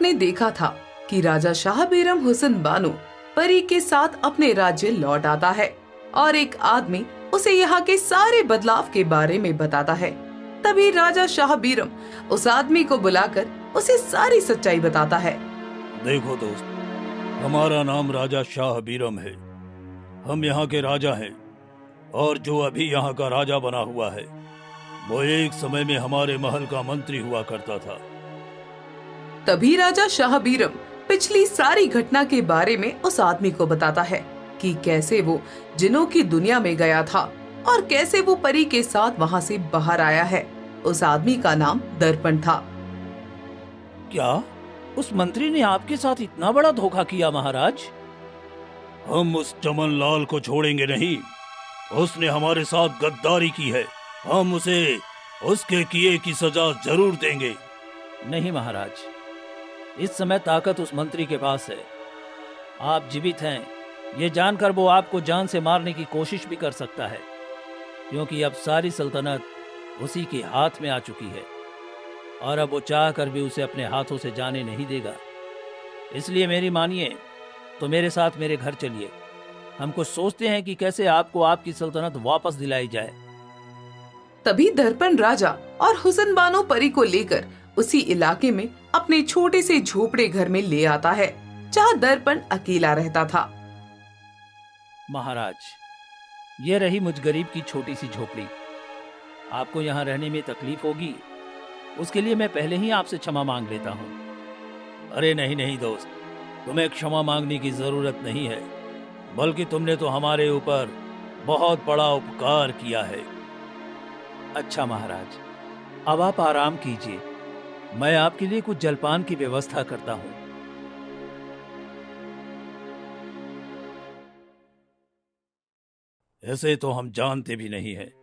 ने देखा था कि राजा शाह बेरम हुसैन बानो परी के साथ अपने राज्य लौट आता है और एक आदमी उसे यहाँ के सारे बदलाव के बारे में बताता है। तभी राजा शाह बेरम उस आदमी को बुलाकर उसे सारी सच्चाई बताता है। देखो दोस्त, हमारा नाम राजा शाह बेरम है। हम यहाँ के राजा हैं और जो अभी यहाँ का राजा बना हुआ है वो एक समय में हमारे महल का मंत्री हुआ करता था। तभी राजा शाह बेरम पिछली सारी घटना के बारे में उस आदमी को बताता है कि कैसे वो जिन्नों की दुनिया में गया था और कैसे वो परी के साथ वहाँ से बाहर आया है। उस आदमी का नाम दर्पण था। क्या उस मंत्री ने आपके साथ इतना बड़ा धोखा किया महाराज? हम उस चमन लाल को छोड़ेंगे नहीं। उसने हमारे साथ गद्दारी की है। हम उसे उसके किए की सजा जरूर देंगे। नहीं महाराज, इस समय ताकत उस मंत्री के पास है। आप जीवित हैं ये जानकर वो आपको जान से मारने की कोशिश भी कर सकता है, क्योंकि अब सारी सल्तनत उसी के हाथ में आ चुकी है और अब वो चाह कर भी उसे अपने हाथों से जाने नहीं देगा। इसलिए मेरी मानिए तो मेरे साथ मेरे घर चलिए। हम कुछ सोचते हैं कि कैसे आपको आपकी सल्तनत वापस दिलाई जाए। तभी दर्पण राजा और हुसैन बानो परी को लेकर उसी इलाके में अपने छोटे से झोपड़े घर में ले आता है जहाँ दर्पण अकेला रहता था। महाराज, ये रही मुझ गरीब की छोटी सी झोपड़ी। आपको यहाँ रहने में तकलीफ होगी, उसके लिए मैं पहले ही आपसे क्षमा मांग लेता हूँ। अरे नहीं नहीं दोस्त, तुम्हें क्षमा मांगने की जरूरत नहीं है, बल्कि तुमने तो हमारे ऊपर बहुत बड़ा उपकार किया है। अच्छा महाराज, अब आप आराम कीजिए। मैं आपके लिए कुछ जलपान की व्यवस्था करता हूँ। ऐसे तो हम जानते भी नहीं हैं,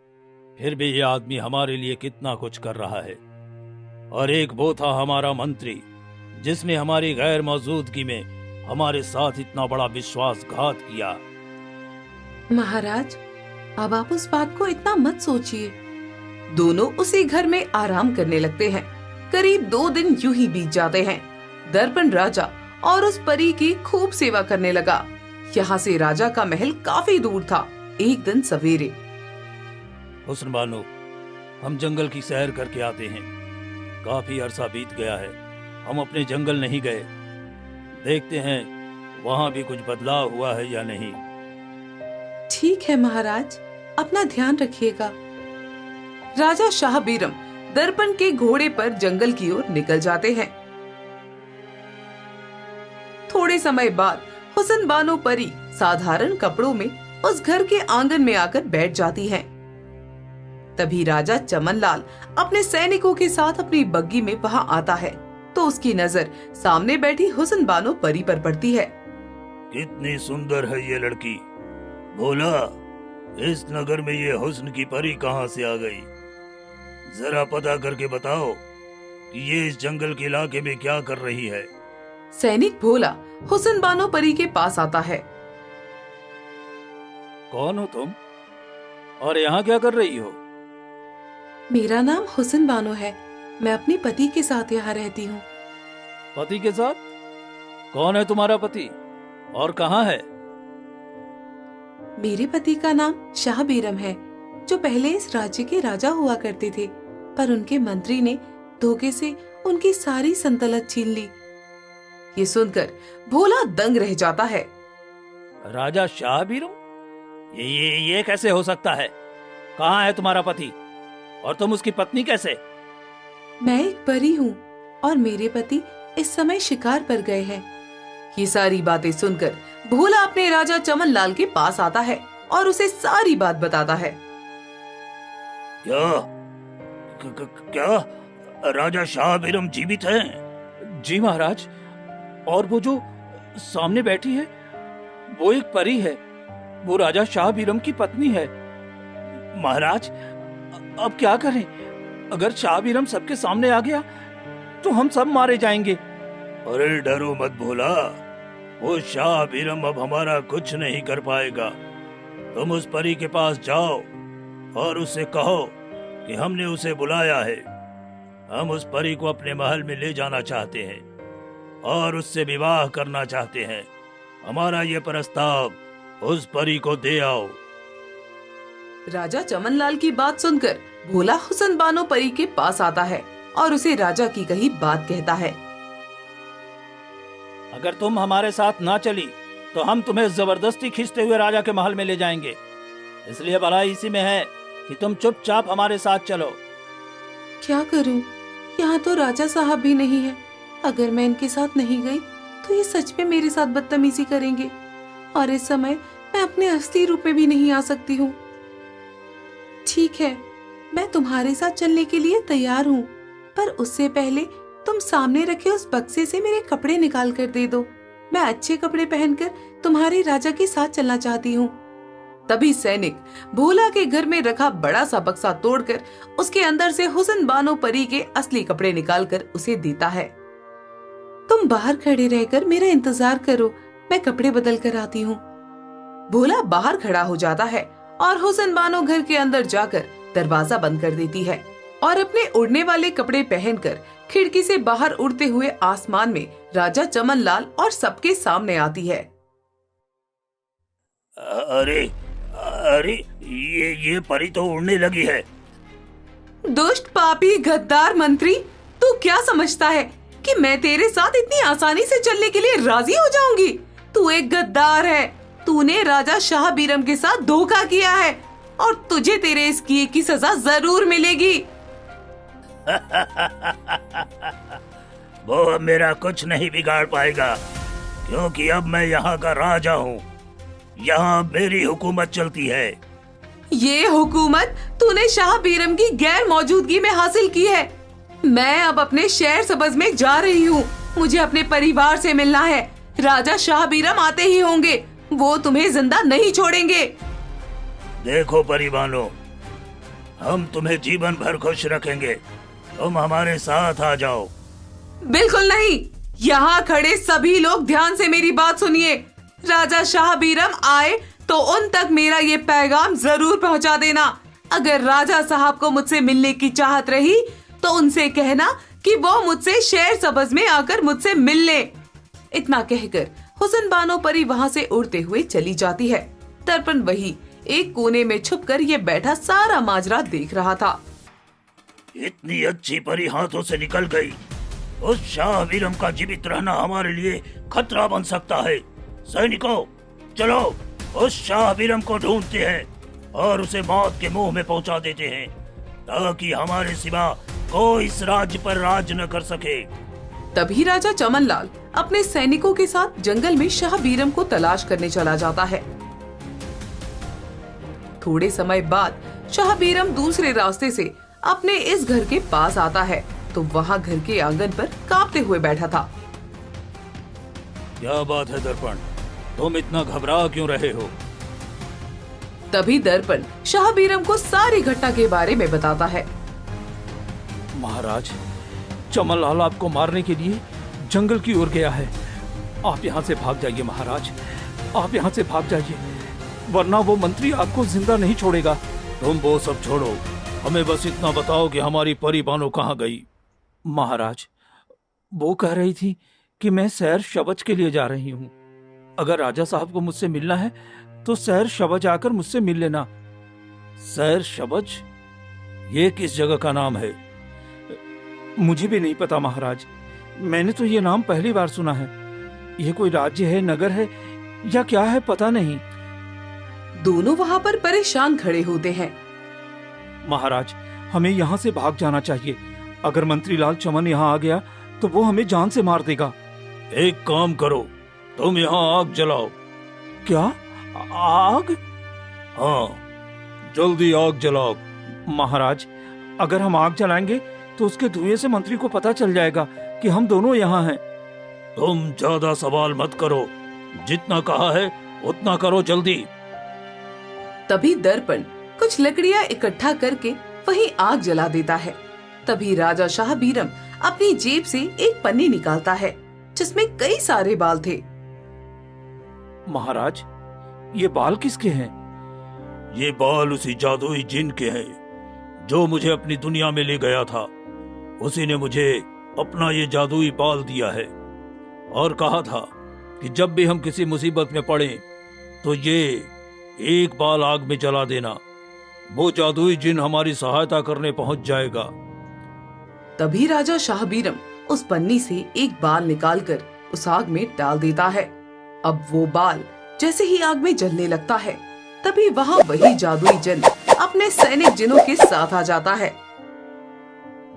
फिर भी ये आदमी हमारे लिए कितना कुछ कर रहा है। और एक वो था हमारा मंत्री जिसने हमारी गैर मौजूदगी में हमारे साथ इतना बड़ा विश्वासघात किया। महाराज, अब आप उस बात को इतना मत सोचिए। दोनों उसी घर में आराम करने लगते हैं। करीब 2 दिन यूं ही बीत जाते हैं। दर्पण राजा और उस परी की खूब सेवा करने लगा। यहाँ से राजा का महल काफी दूर था। एक दिन सवेरे, हुस्न बानो, हम जंगल की सैर करके आते हैं। काफी अरसा बीत गया है, हम अपने जंगल नहीं गए। देखते हैं वहाँ भी कुछ बदलाव हुआ है या नहीं। ठीक है महाराज, अपना ध्यान रखिएगा। राजा शाह बेरम दर्पण के घोड़े पर जंगल की ओर निकल जाते हैं। थोड़े समय बाद हुसैन बानो परी साधारण कपड़ों में उस घर के आंगन में आकर बैठ जाती है। तभी राजा चमन लाल अपने सैनिकों के साथ अपनी बग्गी में वहां आता है तो उसकी नजर सामने बैठी हुसैन बानो परी पर पड़ती है। कितनी सुंदर है ये लड़की। भोला, इस नगर में ये हुस्न की परी कहाँ से आ गई? जरा पता करके बताओ कि ये इस जंगल के इलाके में क्या कर रही है। सैनिक भोला हुसैन बानो परी के पास आता है। कौन हो तुम और यहाँ क्या कर रही हो? मेरा नाम हुसैन बानो है। मैं अपने पति के साथ यहाँ रहती हूँ। पति के साथ? कौन है तुम्हारा पति और कहाँ है? मेरे पति का नाम शाह बेरम है, जो पहले इस राज्य के राजा हुआ करते थे, पर उनके मंत्री ने धोखे से उनकी सारी संतलत छीन ली। ये सुनकर भोला दंग रह जाता है। राजा शाह बेरम? ये कैसे हो सकता है? कहाँ है तुम्हारा पति और तुम उसकी पत्नी कैसे? मैं एक परी हूँ और मेरे पति इस समय शिकार पर गए हैं। ये सारी बातें सुनकर भोला अपने राजा चमन लाल के पास आता है और उसे सारी बात बताता है। क्या राजा शाह बेरम जीवित हैं? जी महाराज, और वो जो सामने बैठी है वो एक परी है। वो राजा शाह बेरम की पत्नी है। महाराज, अब क्या करें? अगर शाह बेरम सबके सामने आ गया तो हम सब मारे जाएंगे। अरे डरो मत भोला, वो शाह बेरम अब हमारा कुछ नहीं कर पाएगा। तुम उस परी के पास जाओ और उससे कहो कि हमने उसे बुलाया है। हम उस परी को अपने महल में ले जाना चाहते हैं और उससे विवाह करना चाहते हैं। हमारा ये प्रस्ताव उस परी को दे आओ। राजा चमनलाल की बात सुनकर भोला हुसन बानो परी के पास आता है और उसे राजा की कही बात कहता है। अगर तुम हमारे साथ ना चली तो हम तुम्हें जबरदस्ती खींचते हुए राजा के महल में ले जाएंगे। इसलिए भलाई इसी में है कि तुम चुपचाप हमारे साथ चलो। क्या करूं? यहाँ तो राजा साहब भी नहीं है। अगर मैं इनके साथ नहीं गई तो ये सच में मेरे साथ बदतमीजी करेंगे और इस समय मैं अपने असली रूप में भी नहीं आ सकती हूँ। ठीक है, मैं तुम्हारे साथ चलने के लिए तैयार हूँ, पर उससे पहले तुम सामने रखे उस बक्से से मेरे कपड़े निकाल कर दे दो। मैं अच्छे कपड़े पहनकर तुम्हारे राजा के साथ चलना चाहती हूँ। तभी सैनिक भोला के घर में रखा बड़ा सा बक्सा तोड़कर उसके अंदर से हुसन बानो परी के असली कपड़े निकालकर उसे देता है। तुम बाहर खड़े रहकर मेरा इंतजार करो, मैं कपड़े बदल कर आती हूँ। भोला बाहर खड़ा हो जाता है और हुसन बानो घर के अंदर जाकर दरवाजा बंद कर देती है और अपने उड़ने वाले कपड़े पहनकर खिड़की से बाहर उड़ते हुए आसमान में राजा चमनलाल और सबके सामने आती है। अरे अरे, ये परी तो उड़ने लगी है। दुष्ट पापी गद्दार मंत्री, तू क्या समझता है कि मैं तेरे साथ इतनी आसानी से चलने के लिए राजी हो जाऊंगी? तू एक गद्दार है। तूने राजा शाह बीरम के साथ धोखा किया है और तुझे तेरे इस किए की सजा जरूर मिलेगी। वो अब मेरा कुछ नहीं बिगाड़ पाएगा, क्योंकि अब मैं यहाँ का राजा हूँ। यहाँ मेरी हुकूमत चलती है। ये हुकूमत तूने शाह बीरम की गैर मौजूदगी में हासिल की है। मैं अब अपने शहर सबज में जा रही हूँ। मुझे अपने परिवार से मिलना है। राजा शाह बीरम आते ही होंगे, वो तुम्हें जिंदा नहीं छोड़ेंगे। देखो परिवानो, हम तुम्हें जीवन भर खुश रखेंगे। तुम हमारे साथ आ जाओ। बिल्कुल नहीं। यहाँ खड़े सभी लोग ध्यान से मेरी बात सुनिए। राजा शाह बीरम आए तो उन तक मेरा ये पैगाम जरूर पहुँचा देना। अगर राजा साहब को मुझसे मिलने की चाहत रही तो उनसे कहना कि वो मुझसे शहर सबज में आकर मुझसे मिल ले। इतना कहकर हुसन बानो परी वहाँ से उड़ते हुए चली जाती है। दर्पण वही एक कोने में छुपकर ये बैठा सारा माजरा देख रहा था। इतनी अच्छी परी हाथों से निकल गई। उस शाह बीरम का जीवित रहना हमारे लिए खतरा बन सकता है। सैनिकों, चलो उस शाह बीरम को ढूंढते हैं और उसे मौत के मुंह में पहुंचा देते हैं, ताकि हमारे सिवा कोई इस राज्य पर राज न कर सके। तभी राजा चमनलाल अपने सैनिकों के साथ जंगल में शाह बीरम को तलाश करने चला जाता है। थोड़े समय बाद शाह बीरम दूसरे रास्ते से अपने इस घर के पास आता है तो वहाँ घर के आंगन पर कांपते हुए बैठा था। क्या बात है दर्पण, तुम इतना घबरा क्यों रहे हो? तभी दर्पण शाह बीरम को सारी घटना के बारे में बताता है। महाराज, चमनलाल आपको मारने के लिए जंगल की ओर गया है। आप यहाँ से भाग जाइए महाराज, आप यहाँ से भाग जाइए, वरना वो मंत्री आपको जिंदा नहीं छोड़ेगा। तुम वो सब छोड़ो, हमें बस इतना बताओ कि हमारी परी बानो कहाँ गई? महाराज, वो कह रही थी कि मैं सैर शबज के लिए जा रही हूँ। अगर राजा साहब को मुझसे मिलना है तो सैर शबज आकर मुझसे मिल लेना। सैर शबज? ये किस जगह का नाम है? मुझे भी नहीं पता महाराज, मैंने तो ये नाम पहली बार सुना है। ये कोई राज्य है, नगर है या क्या है, पता नहीं। दोनों वहाँ पर परेशान खड़े होते हैं। महाराज, हमें यहाँ से भाग जाना चाहिए। अगर मंत्री लाल चमन यहाँ आ गया तो वो हमें जान से मार देगा। एक काम करो, तुम यहाँ आग जलाओ। क्या? आग? हाँ, जल्दी आग जलाओ। महाराज, अगर हम आग जलाएंगे तो उसके धुएं से मंत्री को पता चल जाएगा कि हम दोनों यहाँ हैं। तुम ज्यादा सवाल मत करो, जितना कहा है उतना करो, जल्दी। तभी दर्पण कुछ लकड़ियाँ इकट्ठा करके वहीं आग जला देता है। तभी राजा शाह बीरम अपनी जेब से एक पन्नी निकालता है जिसमें कई सारे बाल थे। महाराज, ये बाल किसके हैं? ये बाल उसी जादुई जिन के हैं जो मुझे अपनी दुनिया में ले गया था। उसी ने मुझे अपना ये जादुई बाल दिया है। और कहा था कि जब भी हम किसी मुसीबत में पड़े तो ये एक बाल आग में जला देना। वो जादुई जिन हमारी सहायता करने पहुंच जाएगा। तभी राजा शाहबीरम उस पन्नी से एक बाल निकालकर उस आग में डाल देता है। अब वो बाल जैसे ही आग में जलने लगता है, तभी वहाँ वही जादुई जिन अपने सैनिक जिनों के साथ आ जाता है।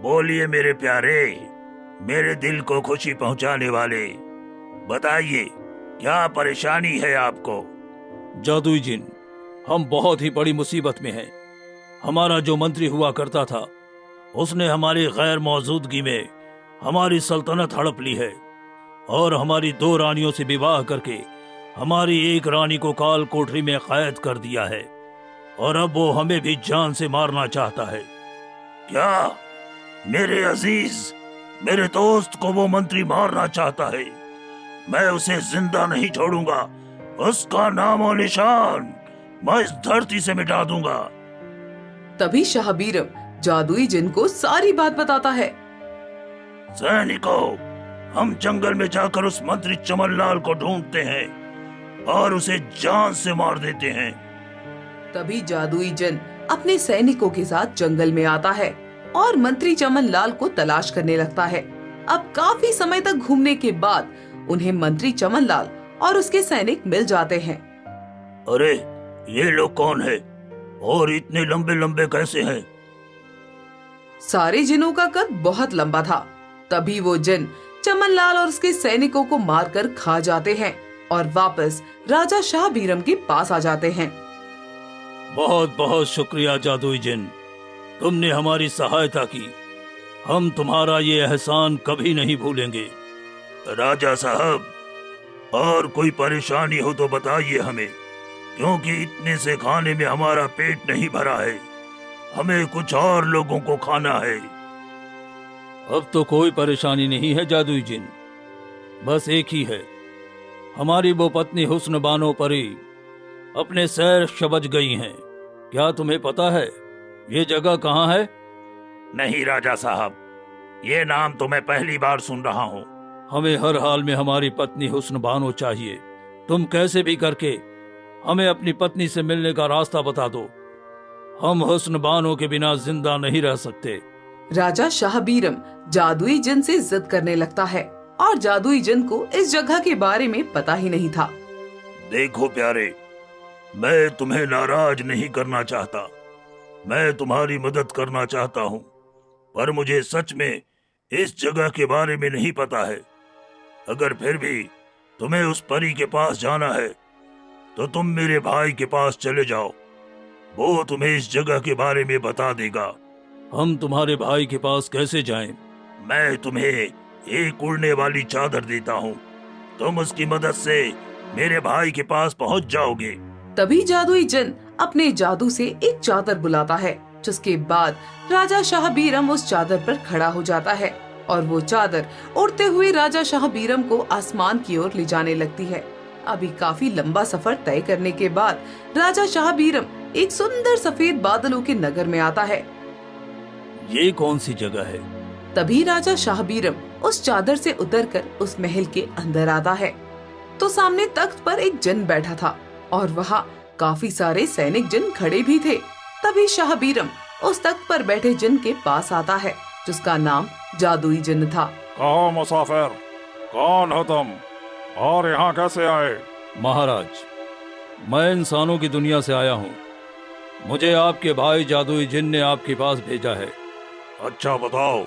बोलिए मेरे प्यारे, मेरे दिल को खुशी पहुंचाने वाले, बताइए क्या परेशानी है आपको? जादुई जिन, हम बहुत ही बड़ी मुसीबत में हैं। हमारा जो मंत्री हुआ करता था उसने हमारी गैर मौजूदगी में हमारी सल्तनत हड़प ली है और हमारी 2 रानियों से विवाह करके हमारी एक रानी को काल कोठरी में कैद कर दिया है और अब वो हमें भी जान से मारना चाहता है। क्या मेरे अजीज, मेरे दोस्त को वो मंत्री मारना चाहता है? मैं उसे जिंदा नहीं छोड़ूंगा, उसका नाम और निशान मैं इस धरती से मिटा दूंगा। तभी शाहबीरम जादुई जिन को सारी बात बताता है। सैनिकों, हम जंगल में जाकर उस मंत्री चमनलाल को ढूंढते हैं और उसे जान से मार देते हैं। तभी जादुई जिन अपने सैनिकों के साथ जंगल में आता है और मंत्री चमनलाल को तलाश करने लगता है। अब काफी समय तक घूमने के बाद उन्हें मंत्री चमनलाल और उसके सैनिक मिल जाते हैं। अरे ये लोग कौन है और इतने लंबे लंबे कैसे हैं? सारे जिनों का कद बहुत लंबा था। तभी वो जिन चमनलाल और उसके सैनिकों को मारकर खा जाते हैं और वापस राजा शाहबीरम के पास आ जाते हैं। बहुत बहुत शुक्रिया जादुई जिन, तुमने हमारी सहायता की। हम तुम्हारा ये एहसान कभी नहीं भूलेंगे। राजा साहब, और कोई परेशानी हो तो बताइए हमें, क्योंकि इतने से खाने में हमारा पेट नहीं भरा है। हमें कुछ और लोगों को खाना है। अब तो कोई परेशानी नहीं है जादुई जिन, बस एक ही है। हमारी वो पत्नी हुस्न बानो परी अपने सैर शबज गई हैं। क्या तुम्हें पता है ये जगह कहाँ है? नहीं राजा साहब, ये नाम तो मैं पहली बार सुन रहा हूँ। हमें हर हाल में हमारी पत्नी हुस्न बानो चाहिए। तुम कैसे भी करके हमें अपनी पत्नी से मिलने का रास्ता बता दो। हम हुस्न बानो के बिना जिंदा नहीं रह सकते। राजा शाहबीरम जादुई जिन से जिद करने लगता है और जादुई जिन को इस जगह के बारे में पता ही नहीं था। देखो प्यारे, मैं तुम्हें नाराज नहीं करना चाहता, मैं तुम्हारी मदद करना चाहता हूँ, पर मुझे सच में इस जगह के बारे में नहीं पता है। अगर फिर भी तुम्हें उस परी के पास जाना है तो तुम मेरे भाई के पास चले जाओ, वो तुम्हें इस जगह के बारे में बता देगा। हम तुम्हारे भाई के पास कैसे जाएं? मैं तुम्हें एक उड़ने वाली चादर देता हूँ, तुम उसकी मदद से मेरे भाई के पास पहुँच जाओगे। तभी जादुई जिन अपने जादू से एक चादर बुलाता है, जिसके बाद राजा शाहबीरम उस चादर पर खड़ा हो जाता है और वो चादर उड़ते हुए राजा शाहबीरम को आसमान की ओर ले जाने लगती है। अभी काफी लंबा सफर तय करने के बाद राजा शाहबीरम एक सुंदर सफेद बादलों के नगर में आता है। ये कौन सी जगह है? तभी राजा शाहबीरम उस चादर से उतरकर उस महल के अंदर आता है तो सामने तख्त पर एक जिन बैठा था और वहाँ काफी सारे सैनिक जिन खड़े भी थे। तभी शाहबीरम उस तख्त पर बैठे जिन के पास आता है, जिसका नाम जादुई जिन था। कहो मुसाफिर, कौन हो तुम और यहाँ कैसे आए? महाराज, मैं इंसानों की दुनिया से आया हूँ। मुझे आपके भाई जादुई जिन ने आपके पास भेजा है। अच्छा बताओ,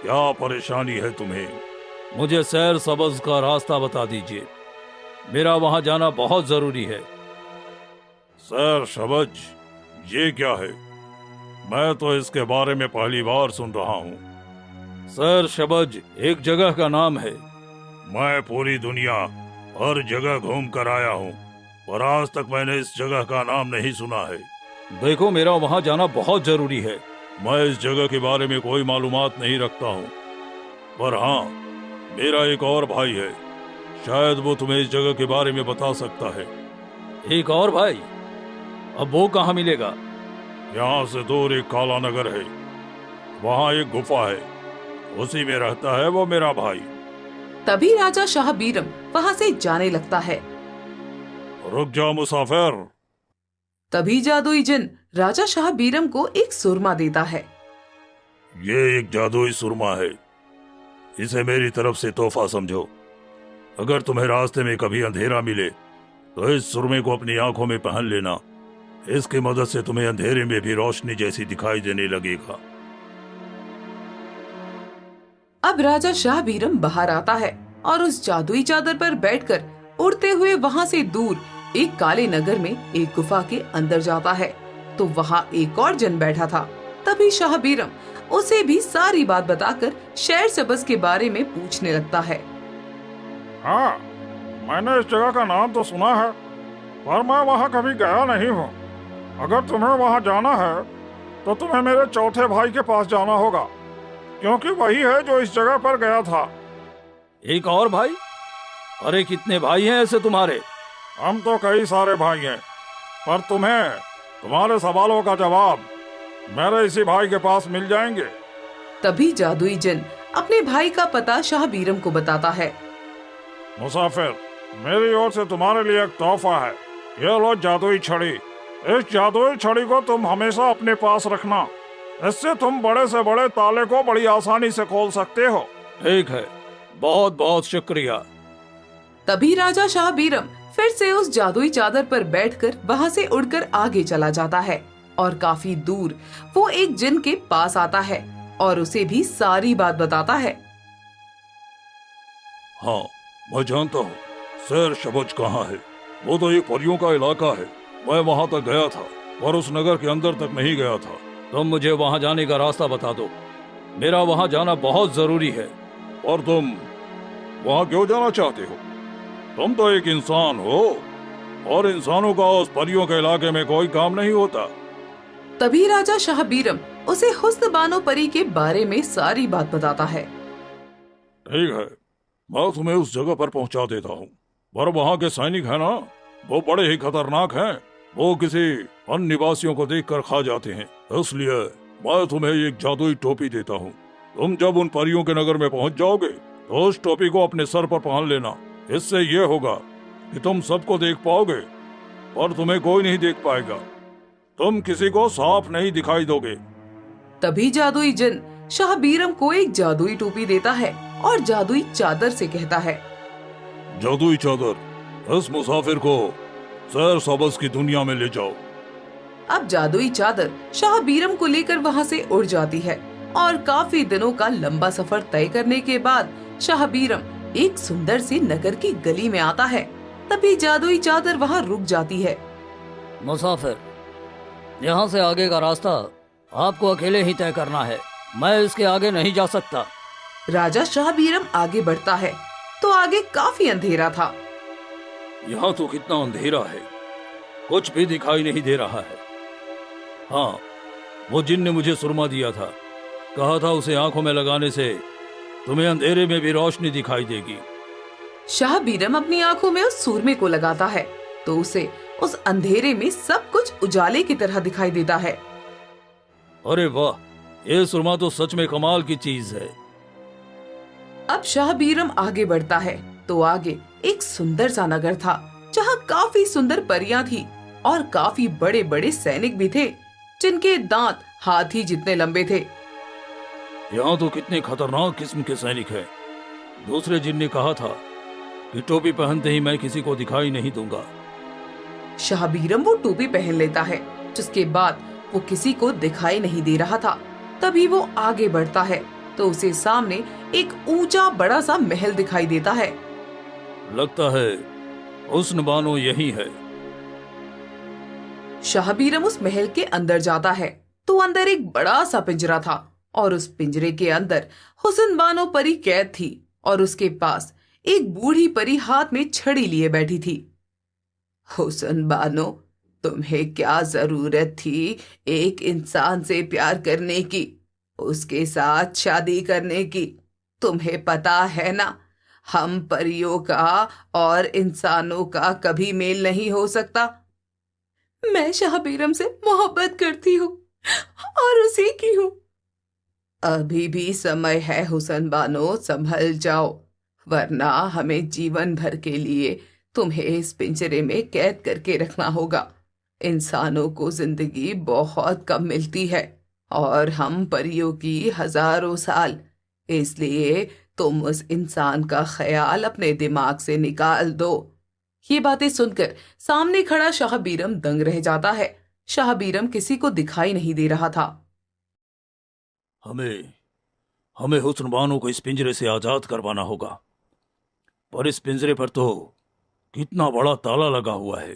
क्या परेशानी है तुम्हें? मुझे सैर सबज का रास्ता बता दीजिए, मेरा वहाँ जाना बहुत जरूरी है। सैर सबज, ये क्या है? मैं तो इसके बारे में पहली बार सुन रहा हूँ। सैर सबज एक जगह का नाम है। मैं पूरी दुनिया हर जगह घूम कर आया हूँ, पर आज तक मैंने इस जगह का नाम नहीं सुना है। देखो, मेरा वहाँ जाना बहुत जरूरी है। मैं इस जगह के बारे में कोई मालूमात नहीं रखता हूँ, पर हाँ, मेरा एक और भाई है, शायद वो तुम्हें इस जगह के बारे में बता सकता है। एक और भाई? अब वो कहाँ मिलेगा? यहाँ से दूर एक काला नगर है, वहाँ एक गुफा है, उसी में रहता है वो मेरा भाई। तभी राजा शाह बीरम वहाँ से जाने लगता है। रुक जाओ मुसाफिर। तभी जादुई जिन राजा शाह बीरम को एक सुरमा देता है। ये एक जादुई सुरमा है, इसे मेरी तरफ से तोहफा समझो। अगर तुम्हें रास्ते में कभी अंधेरा मिले तो इस सुरमे को अपनी आंखों में पहन लेना। इसकी मदद से तुम्हें अंधेरे में भी रोशनी जैसी दिखाई देने लगेगा। अब राजा शाह बीरम बाहर आता है और उस जादुई चादर पर बैठकर उड़ते हुए वहाँ से दूर एक काले नगर में एक गुफा के अंदर जाता है। तो वहाँ एक और जन बैठा था। तभी शाह बीरम उसे भी सारी बात बताकर शहर सबज के बारे में पूछने लगता है। हाँ, मैंने इस जगह का नाम तो सुना है, पर मैं वहाँ कभी गया नहीं हूँ। अगर तुम्हें वहाँ जाना है तो तुम्हें मेरे चौथे भाई के पास जाना होगा, क्योंकि वही है जो इस जगह पर गया था। एक और भाई? अरे कितने भाई हैं ऐसे तुम्हारे? हम तो कई सारे भाई हैं, पर तुम्हें तुम्हारे सवालों का जवाब मेरे इसी भाई के पास मिल जाएंगे। तभी जादुई जिन अपने भाई का पता शाह बीरम को बताता है। मुसाफिर, मेरी ओर से तुम्हारे लिए एक तोहफा है। ये लो जादुई छड़ी। इस जादुई छड़ी को तुम हमेशा अपने पास रखना। इससे तुम बड़े से बड़े ताले को बड़ी आसानी से खोल सकते हो। ठीक है, बहुत बहुत शुक्रिया। तभी राजा शाह बीरम फिर से उस जादुई चादर पर बैठकर वहाँ से उड़कर आगे चला जाता है और काफी दूर वो एक जिन के पास आता है और उसे भी सारी बात बताता है। हाँ, मैं जानता हूँ शहर शबज कहाँ है। वो तो एक परियों का इलाका है। मैं वहाँ तक गया था, पर उस नगर के अंदर तक नहीं गया था। तुम मुझे वहाँ जाने का रास्ता बता दो, मेरा वहाँ जाना बहुत जरूरी है। और तुम वहाँ क्यों जाना चाहते हो? तुम तो एक इंसान हो, और इंसानों का उस परियों के इलाके में कोई काम नहीं होता। तभी राजा शाह बीरम उसे हुस्न बानो परी के बारे में सारी बात बताता है। ठीक है, मैं तुम्हें उस जगह पर पहुंचा देता हूँ, पर वहाँ के सैनिक है ना, वो बड़े ही खतरनाक हैं। वो किसी अन्य निवासियों को देखकर खा जाते हैं। इसलिए मैं तुम्हें एक जादुई टोपी देता हूँ। तुम जब उन परियों के नगर में पहुंच जाओगे तो उस टोपी को अपने सर पर पहन लेना। इससे ये होगा कि तुम सबको देख पाओगे और तुम्हें कोई नहीं देख पाएगा। तुम किसी को साफ नहीं दिखाई दोगे। तभी जादुई जिन शाह बीरम को एक जादुई टोपी देता है और जादुई चादर से कहता है। जादुई चादर, इस मुसाफिर को सैर सबज की दुनिया में ले जाओ। अब जादुई चादर शाह बीरम को लेकर वहाँ से उड़ जाती है और काफी दिनों का लंबा सफर तय करने के बाद शाह बीरम एक सुंदर सी नगर की गली में आता है। तभी जादुई चादर वहाँ रुक जाती है। मुसाफिर, यहाँ से आगे का रास्ता आपको अकेले ही तय करना है, मैं इसके आगे नहीं जा सकता। राजा शाह बीरम आगे बढ़ता है तो आगे काफी अंधेरा था। यहाँ तो कितना अंधेरा है, कुछ भी दिखाई नहीं दे रहा है। हाँ, वो जिन ने मुझे सुरमा दिया था, कहा था उसे आंखों में लगाने से तुम्हें अंधेरे में भी रोशनी दिखाई देगी। शाह बीरम अपनी आंखों में उस सूरमे को लगाता है तो उसे उस अंधेरे में सब कुछ उजाले की तरह दिखाई देता है। अरे वाह, ये सुरमा तो सच में कमाल की चीज है। अब शाह बीरम आगे बढ़ता है तो आगे एक सुंदर सा नगर था जहाँ काफी सुंदर परियां थी और काफी बड़े बड़े सैनिक भी थे जिनके दांत हाथी जितने लंबे थे। यहाँ तो कितने खतरनाक किस्म के सैनिक हैं। दूसरे जिन ने कहा था कि टोपी पहनते ही मैं किसी को दिखाई नहीं दूंगा। शाह बीरम वो टोपी पहन लेता है, जिसके बाद वो किसी को दिखाई नहीं दे रहा था। तभी वो आगे बढ़ता है तो उसे सामने एक ऊंचा बड़ा सा महल दिखाई देता है। लगता है हुस्न बानो यही है। शाह बीरम उस महल के अंदर जाता है तो अंदर एक बड़ा सा पिंजरा था और उस पिंजरे के अंदर हुस्न बानो परी कैद थी और उसके पास एक बूढ़ी परी हाथ में छड़ी लिए बैठी थी। हुस्न बानो, तुम्हें क्या जरूरत थी एक इंसान से प्यार करने की, उसके साथ शादी करने की? तुम्हें पता है ना, हम परियों का और इंसानों का कभी मेल नहीं हो सकता। मैं शाह बीरम से मोहब्बत करती हूँ और उसी की हूँ। अभी भी समय है हुस्न बानो, संभल जाओ। वरना हमें जीवन भर के लिए तुम्हें इस पिंजरे में कैद करके रखना होगा। इंसानों को जिंदगी बहुत कम मिलती है और हम परियों की हजारों साल। इसलिए तुम उस इंसान का ख्याल अपने दिमाग से निकाल दो। ये बातें सुनकर सामने खड़ा शाह बीरम दंग रह जाता है। शाह बीरम किसी को दिखाई नहीं दे रहा था। हमें हमें हुस्न बानो को इस पिंजरे से आजाद करवाना होगा, पर इस पिंजरे पर तो कितना बड़ा ताला लगा हुआ है।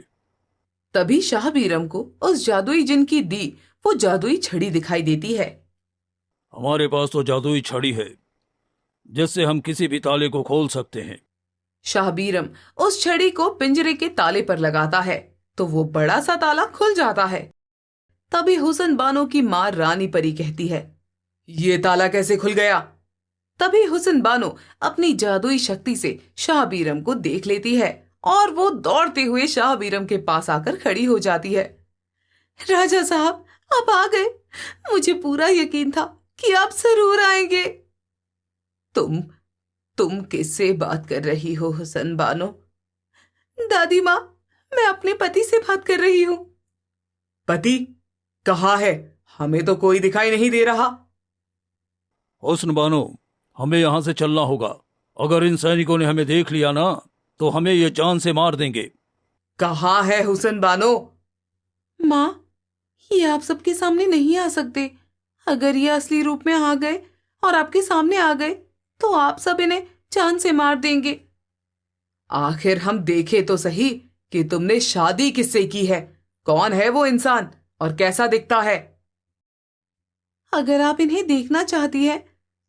तभी शाह बीरम को उस जादुई जिन की दी वो जादुई छड़ी दिखाई देती है। हमारे पास तो जादुई छड़ी है जिससे हम किसी भी ताले को खोल सकते हैं। शाह बीरम उस छड़ी को पिंजरे के ताले पर लगाता है तो वो बड़ा सा ताला खुल जाता है। तभी हुसन बानो की मां रानी परी कहती है, ये ताला कैसे खुल गया? तभी हुसन बानो अपनी जादुई शक्ति से शाह बीरम को देख लेती है और वो दौड़ते हुए शाह बीरम के पास आकर खड़ी हो जाती है। राजा साहब, आप आ गए। मुझे पूरा यकीन था कि आप जरूर आएंगे। तुम किससे बात कर रही हो हुसन बानो? दादी माँ, मैं अपने पति से बात कर रही हूँ। पति कहाँ है? हमें तो कोई दिखाई नहीं दे रहा। हुस्न बानो, हमें यहाँ से चलना होगा। अगर इन सैनिकों ने हमें देख लिया ना तो हमें ये जान से मार देंगे। कहाँ है हुसन बानो? माँ, ये आप सबके सामने नहीं आ सकते। अगर ये असली रूप में आ गए और आपके सामने आ गए तो आप सब इन्हें जान से मार देंगे। आखिर हम देखे तो सही कि तुमने शादी किससे की है। कौन है वो इंसान और कैसा दिखता है? अगर आप इन्हें देखना चाहती है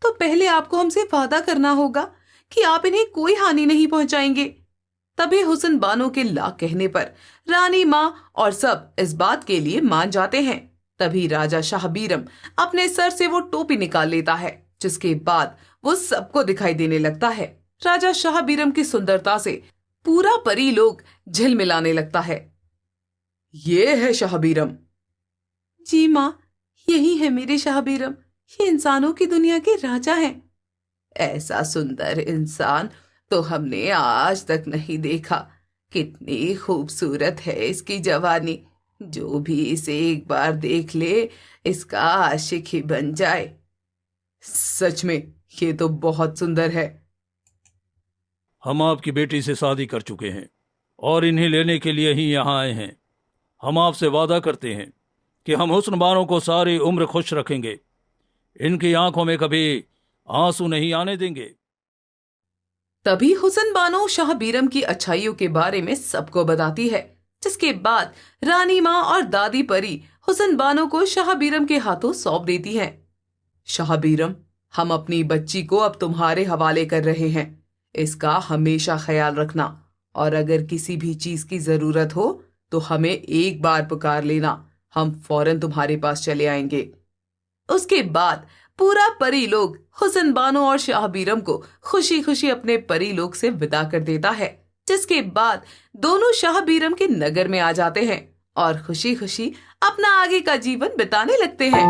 तो पहले आपको हमसे वादा करना होगा कि आप इन्हें कोई हानि नहीं पहुंचाएंगे। तभी हुसन बानो के ला कहने पर रानी माँ और सब इस बात के लिए मान जाते हैं। तभी राजा शाह बीरम अपने सर से वो टोपी निकाल लेता है, जिसके बाद वो सबको दिखाई देने लगता है। राजा शाह बीरम की सुंदरता से पूरा परी लोग झिलमिलाने लगता है। ये है शाह बीरम। जी माँ, यही है मेरे शाह बीरम। ये इंसानों की दुनिया के राजा हैं। ऐसा सुंदर इंसान तो हमने आज तक नहीं देखा। कितनी खूबसूरत है इसकी जवानी। जो भी इसे एक बार देख ले इसका आशिक ही बन जाए। सच में ये तो बहुत सुंदर है। हम आपकी बेटी से शादी कर चुके हैं और इन्हें लेने के लिए ही यहाँ आए हैं। हम आपसे वादा करते हैं कि हम हुस्न बानो को सारी उम्र खुश रखेंगे। इनकी आंखों में कभी आंसू नहीं आने देंगे। तभी हुसन बानो शाह बीरम की अच्छाइयों के बारे में सबको बताती है, जिसके बाद रानी माँ और दादी परी हुसन बानो को शाह बीरम के हाथों सौंप देती हैं। शाह बीरम, हम अपनी बच्ची को अब तुम्हारे हवाले कर रहे हैं। इसका हमेशा ख्याल रखना और अगर किसी भी चीज की जरूरत हो तो हमें एक बार पुकार लेना। हम फौरन तुम्हारे पास चले आएंगे। उसके बाद पूरा परी लोग हुसन बानो और शाह बीरम को खुशी खुशी अपने परी लोग से विदा कर देता है, जिसके बाद दोनों शाह बीरम के नगर में आ जाते हैं और खुशी खुशी अपना आगे का जीवन बिताने लगते हैं।